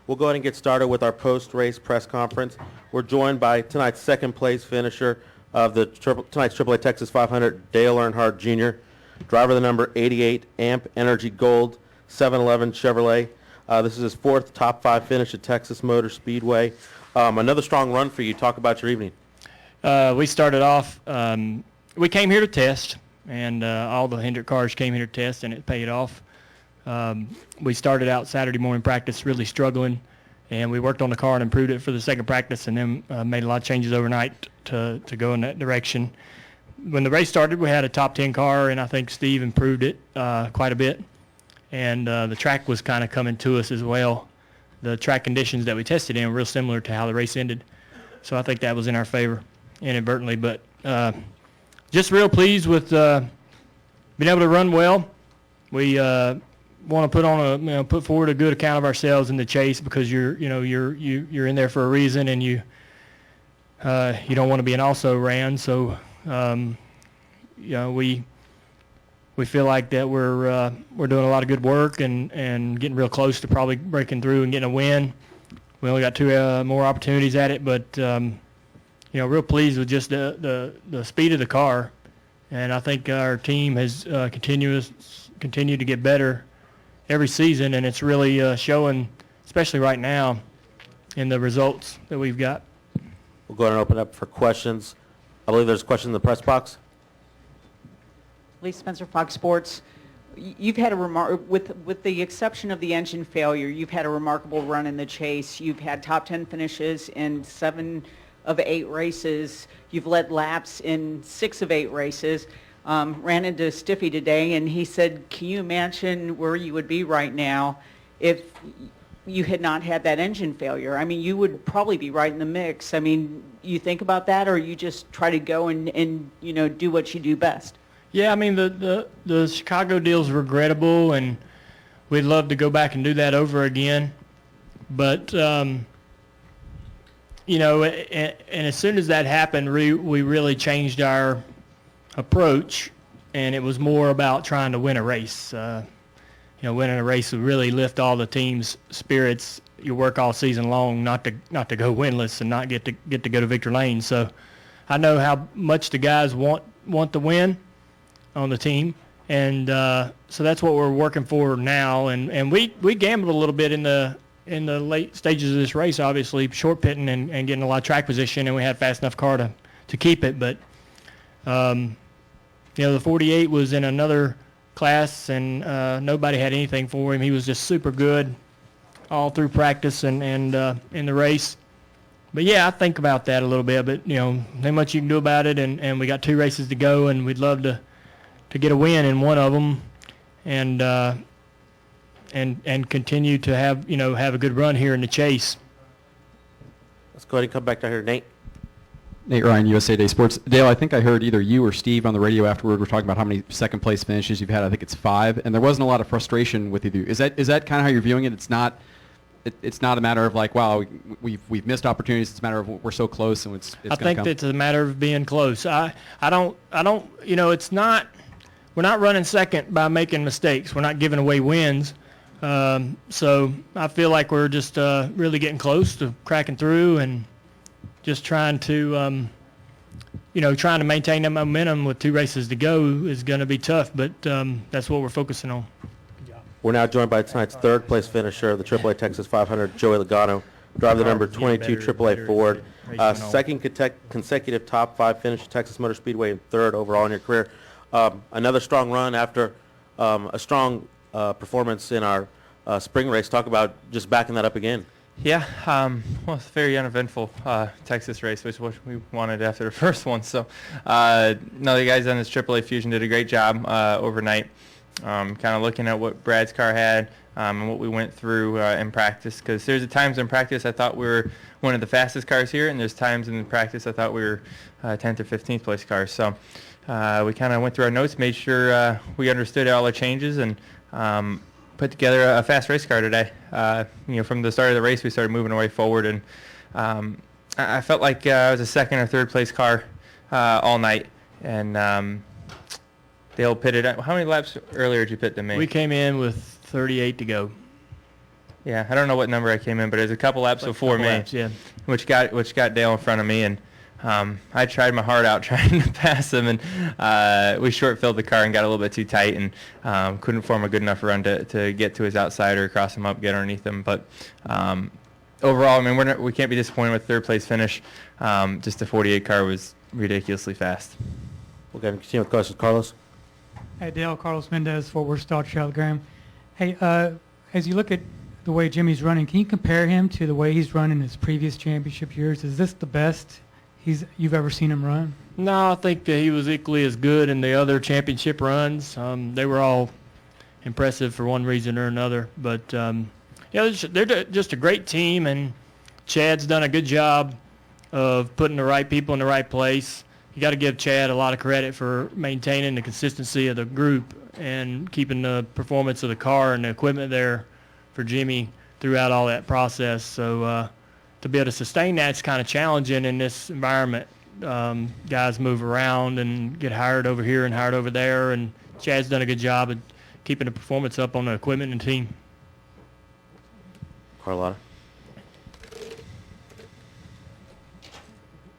We'll go ahead and get started with our post-race press conference. We're joined by tonight's second-place finisher of the tonight's AAA Texas 500, Dale Earnhardt Jr., driver of the number 88 AMP Energy Gold 711 Chevrolet. This is his fourth top 5 finish at Texas Motor Speedway. Another strong run for you. Talk about your evening. We started off, we came here to test, and all the Hendrick cars came here to test, and it paid off. We started out Saturday morning practice really struggling, and we worked on the car and improved it for the second practice, and then made a lot of changes overnight to go in that direction. When the race started, we had a top 10 car, and I think Steve improved it quite a bit. And the track was kind of coming to us as well. The track conditions that we tested in were real similar to how the race ended. So I think that was in our favor inadvertently. But just real pleased with being able to run well. We want to put forward a good account of ourselves in the chase, because you're in there for a reason, and you don't want to be an also ran. So we feel like that we're doing a lot of good work and getting real close to probably breaking through and getting a win. We only got 2 more opportunities at it, but real pleased with just the speed of the car, and I think our team has continued to get better every season, and it's really showing, especially right now, in the results that we've got. We'll go ahead and open up for questions. I believe there's a question in the press box. Lee Spencer, Fox Sports. You've had with the exception of the engine failure, you've had a remarkable run in the chase. You've had top 10 finishes in 7 of 8 races. You've led laps in 6 of 8 races. Ran into Stiffy today, and he said, can you imagine where you would be right now if you had not had that engine failure? I mean, you would probably be right in the mix. I mean, you think about that, or you just try to go and do what you do best? Yeah, I mean, the Chicago deal's regrettable, and we'd love to go back and do that over again. But, and as soon as that happened, we really changed our approach, and it was more about trying to win a race. Winning a race would really lift all the team's spirits. You work all season long not to go winless and not get to go to victory lane. So I know how much the guys want to win on the team, and so that's what we're working for now. And we gambled a little bit in the late stages of this race, obviously short pitting and getting a lot of track position, and we had a fast enough car to keep it. But the 48 was in another class, and nobody had anything for him. He was just super good all through practice and in the race. But yeah, I think about that a little bit, but not much you can do about it, and we got 2 races to go, and we'd love to get a win in one of them, and continue to have a good run here in the chase. Let's go ahead and come back down here, Nate. Nate Ryan, USA Today Sports. Dale, I think I heard either you or Steve on the radio afterward were talking about how many second-place finishes you've had. I think it's 5, and there wasn't a lot of frustration with either. Is that kind of how you're viewing it? It's not a matter of like, wow, we've missed opportunities. It's a matter of we're so close, and it's I think it's a matter of being close. I don't. It's not. We're not running second by making mistakes. We're not giving away wins. So I feel like we're just really getting close to cracking through, and just trying to maintain that momentum with 2 races to go is going to be tough, but that's what we're focusing on. We're now joined by tonight's third-place finisher of the AAA Texas 500, Joey Logano, driver the number 22 AAA Ford. Second consecutive top 5 finish at Texas Motor Speedway, and 3rd overall in your career. Another strong run after a strong performance in our spring race. Talk about just backing that up again. Yeah, well, it's a very uneventful Texas race, which is what we wanted after the first one. So, the guys on this AAA Fusion did a great job overnight, kind of looking at what Brad's car had and what we went through in practice. Because there's times in practice I thought we were one of the fastest cars here, and there's times in practice I thought we were 10th or 15th place cars. So, we kind of went through our notes, made sure we understood all the changes, and put together a fast race car today. From the start of the race, we started moving our way forward, and I felt like I was a 2nd or 3rd place car all night. And Dale pitted. How many laps earlier did you pit than me? We came in with 38 to go. Yeah, I don't know what number I came in, but it was a couple laps before me, Laps, yeah. which got Dale in front of me, and I tried my heart out trying to pass him, and we short-filled the car and got a little bit too tight, and couldn't form a good enough run to get to his outside or cross him up, get underneath him. But overall, I mean, we can't be disappointed with third place finish. Just the 48 car was ridiculously fast. We'll go ahead and continue with questions. Carlos? Hey, Dale, Carlos Mendez, Fort Worth Star Telegram. Hey, as you look at the way Jimmy's running, can you compare him to the way he's run in his previous championship years? Is this the best you've ever seen him run? No, I think that he was equally as good in the other championship runs. They were all impressive for one reason or another. But, yeah, they're just a great team, and Chad's done a good job of putting the right people in the right place. You got to give Chad a lot of credit for maintaining the consistency of the group and keeping the performance of the car and the equipment there for Jimmy throughout all that process. So to be able to sustain that's kind of challenging in this environment. Guys move around and get hired over here and hired over there, and Chad's done a good job of keeping the performance up on the equipment and team. Carlotta?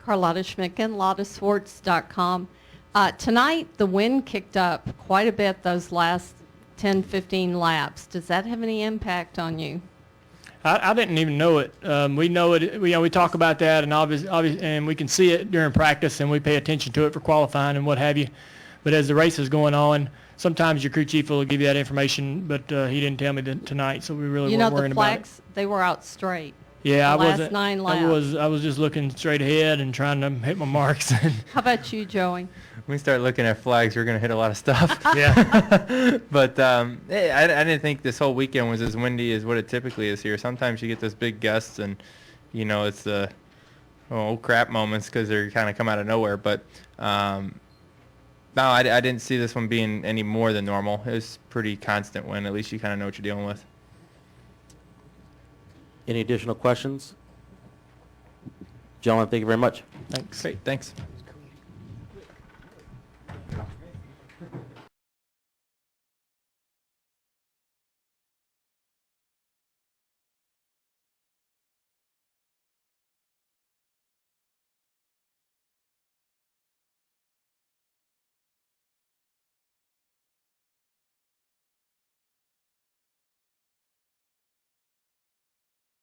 Carlotta Schmicken, LottaSports.com. Tonight, the wind kicked up quite a bit those last 10, 15 laps. Does that have any impact on you? I didn't even know it. We know it. We talk about that, and and we can see it during practice, and we pay attention to it for qualifying and what have you. But as the race is going on, sometimes your crew chief will give you that information, but he didn't tell me tonight, so we really weren't worrying about it. You know, the flags, they were out straight. Yeah, the last 9 laps. I was just looking straight ahead and trying to hit my marks. How about you, Joey? When we start looking at flags, we're going to hit a lot of stuff. Yeah. But I didn't think this whole weekend was as windy as what it typically is here. Sometimes you get those big gusts, and, you know, it's the oh crap moments because they're kind of come out of nowhere. But no, I didn't see this one being any more than normal. It was pretty constant wind. At least you kind of know what you're dealing with. Any additional questions? Gentlemen, thank you very much. Thanks. Great, thanks.